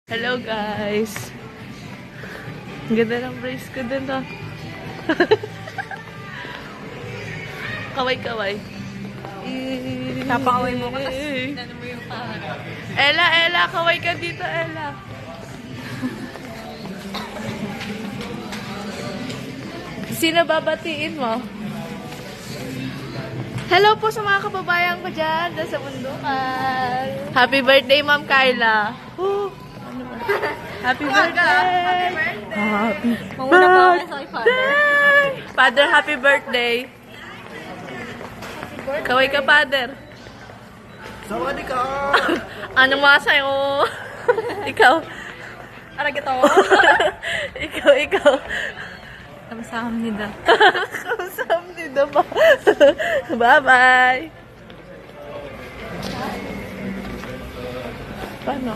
Hello guys! Ang ganda ng brace ko dun ah. Kaway-kaway. Napakaway mo ko, tapos ano mo yung paharap. Ella, kaway ka dito, Ella. Sino babatiin mo? Hello po sa mga kababayan ko dyan, sa Bundukan. Happy birthday, Ma'am Kyla. Happy birthday! Happy Manguna pa ako sa kay Father. Father, happy birthday! Kaway ka, Father. Sawadee ka! Anong masayo? Ikaw. Aragito. Ikaw. Kamsam nida. Kausap nito ba? Bye-bye! Paano?